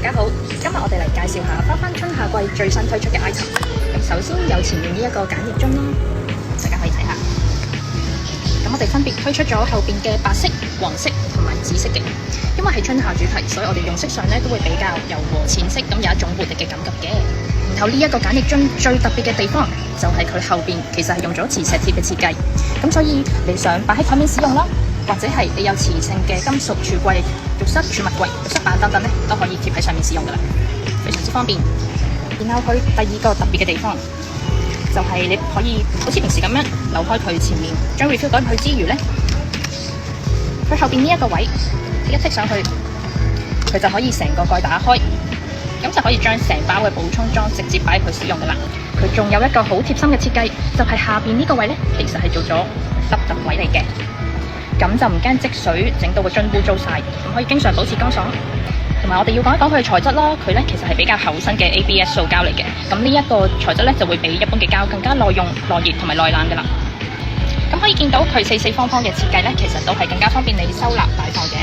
家好，今日我哋嚟介紹下翻春夏季最新推出嘅 item。咁首先有前面呢一個梘液樽啦，大家可以睇下。咁我哋分別推出咗後邊嘅白色、黃色同埋紫色嘅。因為係春夏主題，所以我哋用色上咧都會比較柔和淺色，咁有一種活力嘅感覺嘅。然後呢一個梘液樽最特別嘅地方就係佢後邊其實係用咗磁石貼嘅設計，咁所以你想擺喺台面使用啦，或者係你有磁性嘅金屬櫥櫃、浴室儲物櫃、浴室板等等咧，都可以貼喺上面使用噶啦，非常之方便。然後佢第二個特別嘅地方就係你可以好似平時咁樣扭開佢前面，將 refill 袋去之餘咧，佢後邊呢一個位一剔上去，佢就可以成個蓋打開，咁就可以將成包嘅補充裝直接擺去使用噶啦。佢仲有一個好貼心嘅設計，就係下邊呢個位咧，其實係做咗濕揼位嚟嘅，咁就唔驚積水整到個樽污糟晒，咁可以經常保持乾爽。同埋我哋要講一講佢嘅材質啦，佢咧其實係比較厚身嘅 ABS 塑膠嚟嘅，咁呢一個材質咧就會比一般嘅膠更加耐用、耐熱同埋耐冷噶啦。咁可以見到佢四四方方嘅設計咧，其實都係更加方便你收納擺放嘅。